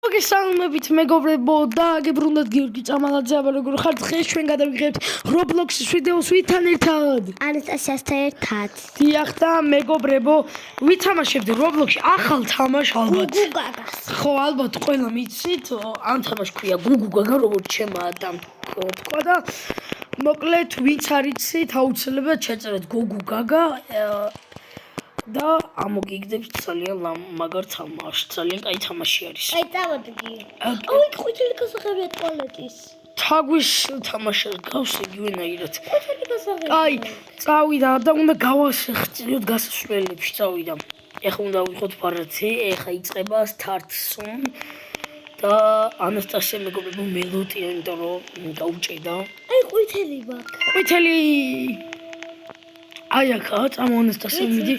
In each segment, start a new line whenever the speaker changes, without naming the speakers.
მოგესალმებით მეგობრებო და გებრუნდათ გიორგი წამალაძეა როგორ ხართ დღეს ჩვენ გადავიღებთ Roblox-ის ვიდეოს ვითთან ერთად
ანასტასიასთან ერთად
დიახ და მეგობრებო ვითამაშებთ Roblox-ში ახალ თამაშს ალბათ
გუგუგაგას
ხო ალბათ ყველა მიცით ამ თამაშს ქვია გუგუგაგა როგორც ჩემ ადამ თქვა და მოკლედ ვინც არ იცით აუცილებლად შეწერეთ გუგუგაგა და ამოგიგდებს ძალიან მაგარ თამაშს ძალიან კაი თამაში არის
აი წავოდი ოი ხუთი გასაღებია ტუალეტის
თაგვის თამაშს გავს იგივენაირად
ხუთი გასაღებია
აი წავიდა და უნდა გავასხდიოთ გასასვლელებში წავიდა ეხლა უნდა ვიყოთ ბარათი ეხლა იწყება სტარტსონ და ანასტასია მეგობრებო მელოდია იმიტომ რომ გაუჭედა
აი ყვითელი მაქვს
ყვითელი აი აქა წამოანასტასია მიდი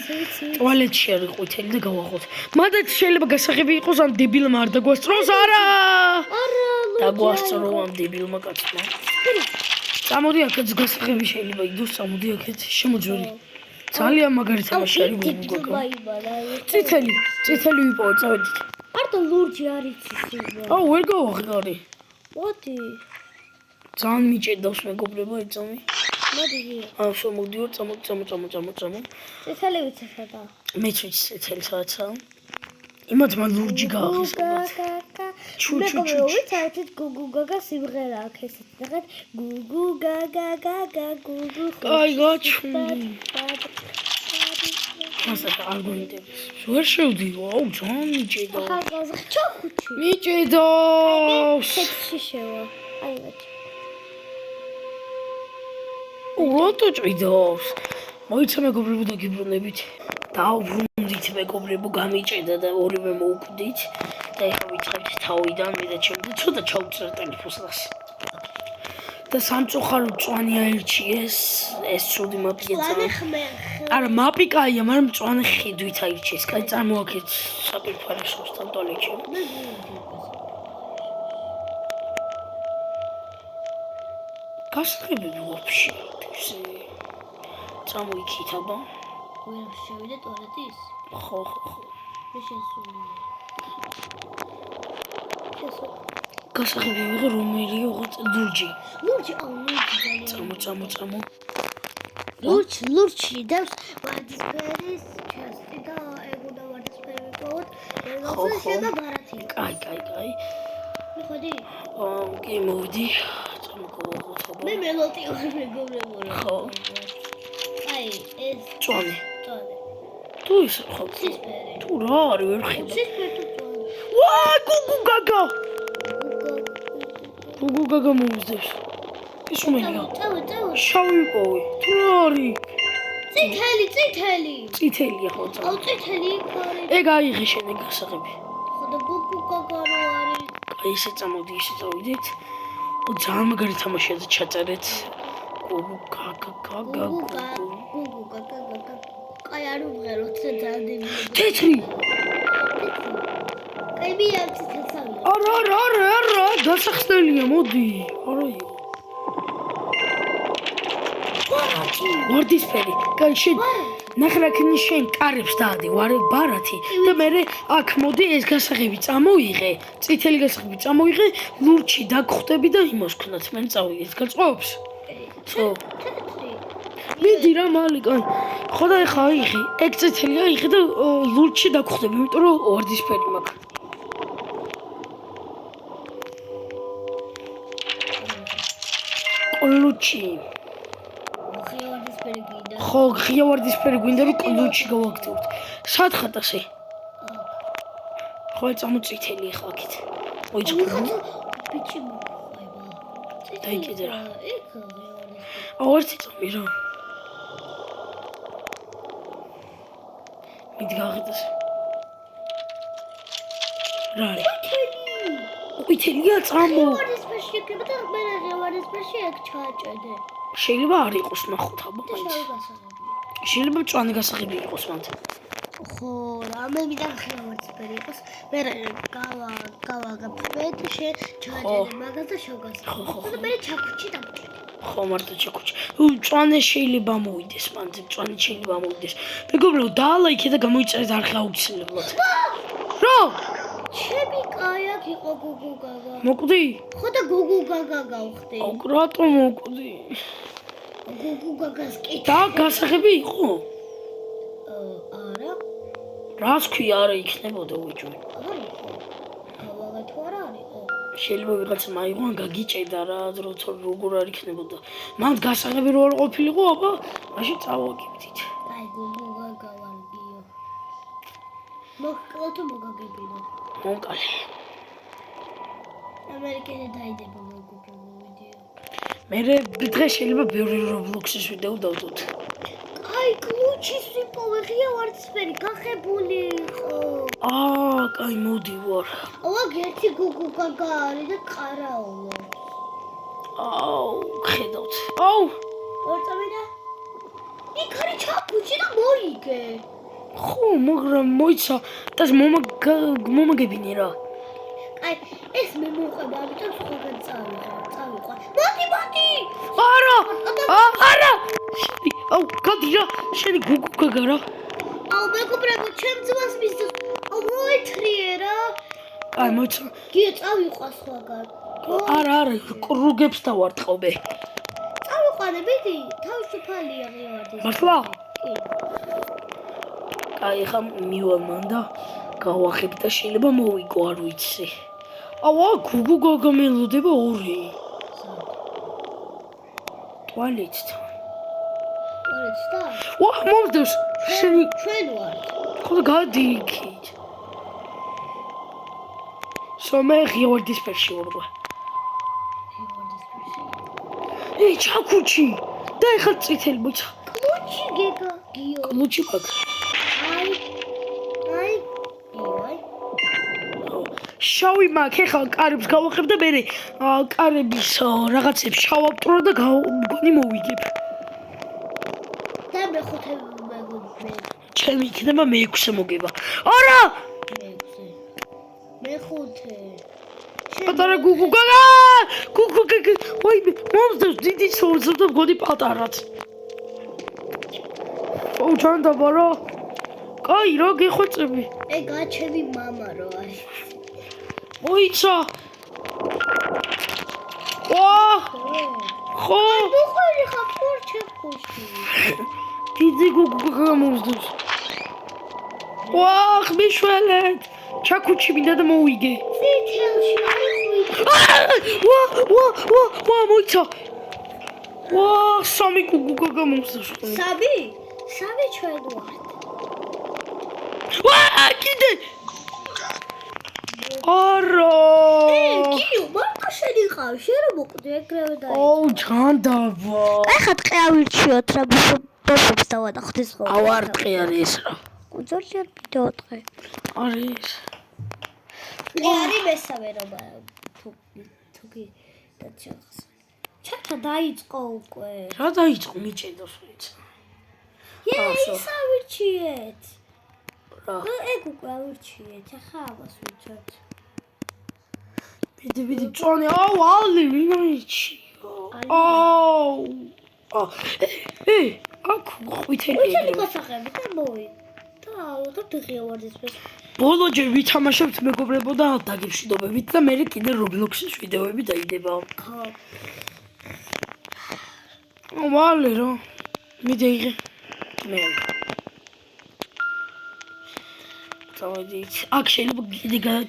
ტუალეტში არის ყვითელი და გავახოთ მანდ შეიძლება გასაღები იყოს ამ დებილმა არ დაგვასწროს არა დაგვასწრო ამ დებილმა კაცმა წამოდი აქაც გასაღები შეიძლება იდოს წამოდი აქეთ შემოძვერი ძალიან მაგარი თამაში არის გუგუგაგა წითელი ვიპოვე წავედით
არტო ლურჯი არის ისე
აუ ვერ გავახარე
მოდი
ძალიან მიჭედავს მეგობრებო ეწამი
მოდი
აუ შემოდიო წამო
წითელი ვიცხება
მეც ვიცი წითელი საათსა იმათ მან ლურჯი გაახისებათ
მეგობრებო ვიცით გუგუგაგა სიმღერა აქვს ესეთ ნახეთ გუგუგაგაგაგა გუგუ
აი გაჩვენე მასა არ გონდებს ვერ შევდიო აუ ძალიან მიჭედავს
ახალგაზრდა ჩოხუჩი
მიჭედავს
სექსი შევა აი ვაჭ
რატო ჭიდავს მოიცა მეგობრებო და გიბრუნებით დავბრუნდით მეგობრებო გამიჭედა და ორივე მოუკვდით და ეხლა ვიწყებთ თავიდან მე და ჩემი ცოტა ჩავწერე ტელეფონს და სამწუხარო მწვანე აირჩიეს ეს ცუდი მაპია არა მაპი კაია მაგრამ მწვანე ხედვით აირჩიეს კაი წარმოაქეთ საპირფარეშოსთან ტოლეჩი გასაღებები ვაფშე წამოიქით აბა
ვერ შევიდე ტუალეტის
ხო
მე შესული
გასაღები ვიღე რომელი ოღონდ ლურჯი
აუ ლურჯი
წამო
ლურჯი დევს ვარდისფერის ჩასტი და ეგუდა ვარდისფერი ვიპოვოთ ეგ შეიძლება ბარათი
კაი
მოდი
კი მოვდი წამოგვაღოთ
მე მელოდი ვარ მეგობრებო
ხო
აი ეს
წვანე თუ ის ხო
ცისფერი
თუ რა არის ვერ ხედავ
ცისფერი თუ
ვა გუგუგაგა მოვიზდებს ის უმენია
წავ
შავი პოვი თუ რა არის
წითელი
ხო
აუ წითელი ქარი
ეგ აიღე შენ გასაღები
ხოდა გუგუგაგა რო არის
აი ესე წამოდი ისე წავიდეთ ძალიან მაგარი თამაშია და ჩაწერეთ გუგუგაგა
აი არ უღეროთ ძალიან
თეთრი
აი მიაქვს თეთრი
არა დასახსნელია მოდი არაიო ვარდისფერი კაი შენ ნახრაკნი შენ კარებს დაადე ვარ ბარათი და მე აქ მოდი ეს გასაღები წამოიღე წითელი გასაღები წამოიღე ლურჯი დაგხვდები და იმას ქნათ მე წავიდეთ გაწყობს ხო მიდი რა მალიკან ხო და ეხა აიღე ეგ წითელი აიღე და ლურჯი დაგხვდები იმიტომ რომ ვარდისფერი მაქვს ყლუჩი ხო ღია ვარდისფერი გვინდა რომ ყლუჩი გავაკეთებთ სად ხარ ასე ხო წამოწითელი ხა აქეთ მოიწყო
ბიჭი
დაიკიდე რა აუ ერთი წამი რა მიდი გავაკეთე რა არის ყვითელია წამო შეიძლება არ იყოს ნახოთ აბა შეიძლება მწვანე გასაღები იყოს მანდ
ხო რა მე მინდა ხია ვარდისფერი იყოს მე გავაგებ შე ჩააჭერე მაგას და შევგას და მე ჩაქუჩი დამჭერე
ხო მარტო ჩაქუჩი მწვანე შეიძლება მოვიდეს მანდ მწვანე შეიძლება მოვიდეს მეგობრებო დაალაიქე და გამოიწერეთ არხი აუცილებლად რა
ჩემი კაი აქ იყო გუგუ გაგა.
მოკვდი?
ხო და გუგუ გაგა გავხდი.
რატომ მოკვდი?
გუგუ გაგას კი.
და გასაღები იყო?
არა.
რას ქვია არა იქნებოდა უჯო?
არა იყო. გავაღე თუ არა არისო.
შეიძლება ვიღაცა მაიღო გაგიჭედა რა როგორ არ იქნებოდა. მან გასაღები რო არ ყოფილიყო, აბა მაშინ წავაგებდით.
აი გუგუ გაგა ვარგიო. მოკლა თუ მოგაგებინო.
მომკალე.
ამერიკაში დაიდება მოგუგო ვიდეო.
მე დღე შეიძლება ბევრი Roblox-ის ვიდეო დავდოთ.
აი კლუჩის ვიპოვე ღია ვარდისფერი გახებული იყო.
კაი მოდი ვარ.
ოღონდ ერთი გუგუ გაგა არის და ყარაულო.
ხედავთ. აუ,
ორ წამიდა. იქ არის ჩაფუჩი და მოიგე.
ხო, მაგრამ მოიცა და მომაგებინე რა.
აი, ეს მე მოყვება, ამიტომ სხვაგან წავიყვა. მოდი!
არა! არა! აუ, გადი რა, შენი გუგუ გაგა რა.
აუ, მეგობრებო, ჩემ ძმას მისდევს. აუ, მოეთრიე რა.
აი, მოიცა.
გიო წავიყვა სხვაგან.
არა, კრუგებს დავარტყობე.
წავიყვანე, მიდი, თავისუფალია ღიავარდის.
მართლა?
კი.
აი, ხა მივალ მან და გავახებ და შეიძლება მოვიგო, არ ვიცი. აუ, გუგუ გაგა მელოდება ორი. ტუალეტთან.
და?
ვა, მომდევს. შენი
ჩვენ ვართ.
ხო და გადი იქით. სომე ღიავარდის ფერში ვარგვა. ჩაქუჩი და ეხლა წითელი მოიცა.
კლუჩი გეგა, გიო.
კლუჩი გაგა.
აი.
შავი მაქვს, ეხლა კარებს გავახებ და მე კარების რაღაცებს შავავტრო და მგონი მოვიგებ.
და მეხუთე მეგობრე.
ჩემი იქნება მე-6 მოგება. არა!
მეხუთე.
პატარა გუგუ გაგა! გუგუ გაგა! ვაიმე, მომდევს დიდი სორძო და მგონი პატარაც. აუ, ჩანდაბა რა. კაი, რა გეხვეწები?
გაჩემი მამა რო არის.
მოიცა. ვა! ხო!
მოხერი ხა პორჩებში.
დიდი გუგუ გაგა მომდევს. ვა, ხმიშველეთ. ჩაქუჩი მინდა და მოვიგე.
წითელში არის.
ვა, მოიცა. ვა, სამი გუგუ გაგა მომდევს.
სამი ჩვენ ვართ.
ვა, კიდე. არა.
გიო, მარკა შენი ხარ, შენ რა მოკვდი ეგრევე და.
აუ, ჩანდაბა.
ახლა ტყე ავირჩიოთ რა ბოსებს დავანახოთ ხო.
აუ, არ ტყე არის ეს რა.
უძორჯერ ვიდეო ტყე.
არის.
არის მესამე რომ თუკი დაჩახს. ჩათა დაიწყო უკვე.
რა დაიწყო მიჭედოს ვიცი.
ის ავირჩიეთ.
რა.
ეგ უკვე ავირჩიეთ. ახლა ამას ვიცოთ.
ბიდი, წონე. აუ, ალი ვინაიჩიო. აუ. აქ ხვითელი.
ვიცი გასახები და მოი. და ალბათ ღიავარდის ფეს.
ბოლოჯერ ვითამაშებთ მეგობრებო და დაგიფშვიდობებით და მე კიდე Roblox-ის ვიდეოები დაიდება.
ხო.
ვალე რა. მიდეიღე. მე. წავედით. აქ შეიძლება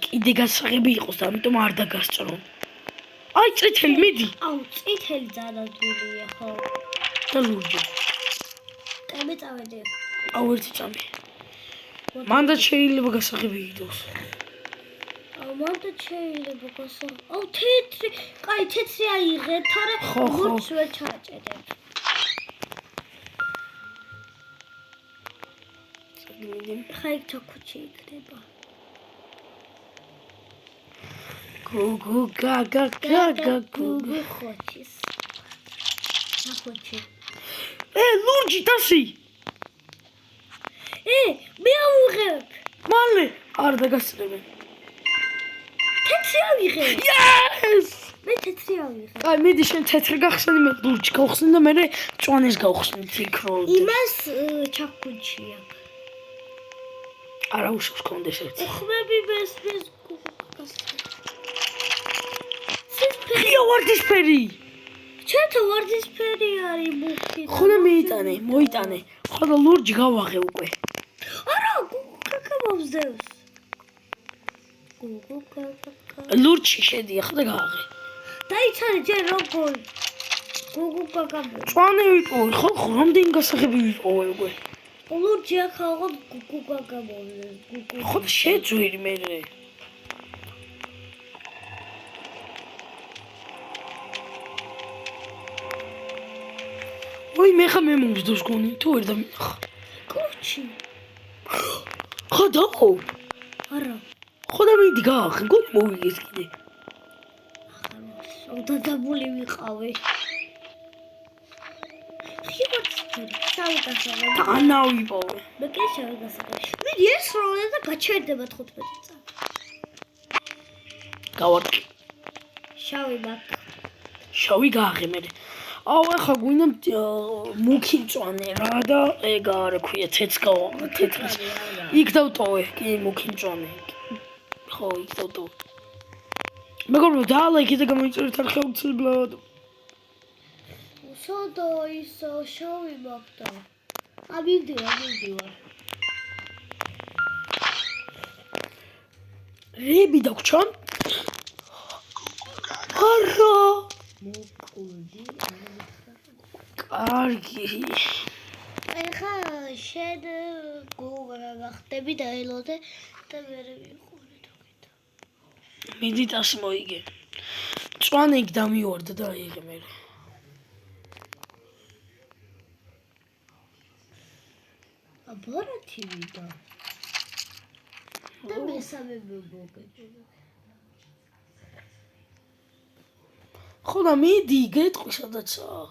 კიდე გასაღები იყოს, ამიტომ არ დაგასწრო. აი, წითელი მიდი.
აუ, წითელი ძადადულია ხო.
და ლურჯი.
მე წავედი.
აუ, ერთი წამი. მანდ შეიძლება გასაღები იყოს.
აუ, მანდ შეიძლება გასაღები. აუ, თეთრი. კაი, თეთრი აიღეთ, არა, როგორც ვერ ჩაჭედებ. ხაი ჩაქუჩი იქნება.
გუგუ გაგა
გუგუ ხოჩის. ჩაქუჩი.
ლურჯი დასი.
მე ავიღებ.
მალე არ დაგასწრებენ.
თეთრი ავიღე.
Yes!
მე თეთრი ავიღე.
აი, მიდი შენ თეთრი გახსენი, მე ლურჯი გავხსნი და მე მწვანეს გავხსნით იქ რო.
იმას ჩაქუჩი აქვს.
არა უშავს კონდეს ერთი.
ხმები მესმის გუგუკას.
ღია ვარდისფერი.
ჩემთან ვარდისფერი არის მუქი.
ხოლმე მოიტანე. ხოლმე ლურჯი გავაღე უკვე.
არა, გუგუკაკა მომზდევს. გუგუკაკა.
ლურჯი შედია, ხოდა გავაღე.
დაიცანე ჯერ როგორ. გუგუკაკა.
წვანე ვიპოვე, ხო რამდენი გასაღები ვიპოვე უკვე.
ლურჯი აქ აღარ გუგუკაკა მომზდევს.
ხო შეძვირი მე. ой, მე ხა მე მომზდოს გონი, თუ ვერ დამიხა.
კოჩი.
ხო დაო.
არა.
ხო და მიდი გაახ, გონი მოვიგეს კიდე.
დადებული ვიყავი. შავი გასაღები.
ანა ვიპოვე.
მე კი შავი გასაღები. მიდი ეს როლე და გაჩერდება 15 წამი.
გავარკი.
შავი მაქვს.
შავი გააღე მე. აუ ახლა გვინდა მუქი მწვანე რა და ეგ არა ქვია ცეცკა თეთრის. იქ დავტოვე, კი მუქი მწვანე. ხო, იქ დავტოვე. მეგობრებო, დაალაიქეთ და გამოიწერეთ არხი აუცილებლად.
სოდა ის შავი მაქვს და. მივდივარ.
რები დაგვრჩა? არა.
მოკვდი.
კარგი.
ეხა შენ გუგა გახდები და ელოდე და მე ვიყურე თქით.
მედიტას მოიგე. წვანე იქ დამივარდა და აიღე მე.
აბორათი ვიდა. და მესამე მოგეჭი.
ხო და მიდი გეტყვი სადაცაა.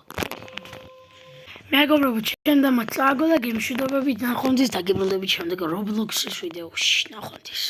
მეგობრებო, ჩვენ და მათ წააგო და გემშვიდობებით ნახვამდის დაგიბრუნდებით შემდეგ Roblox-ის ვიდეოში. ნახვამდის.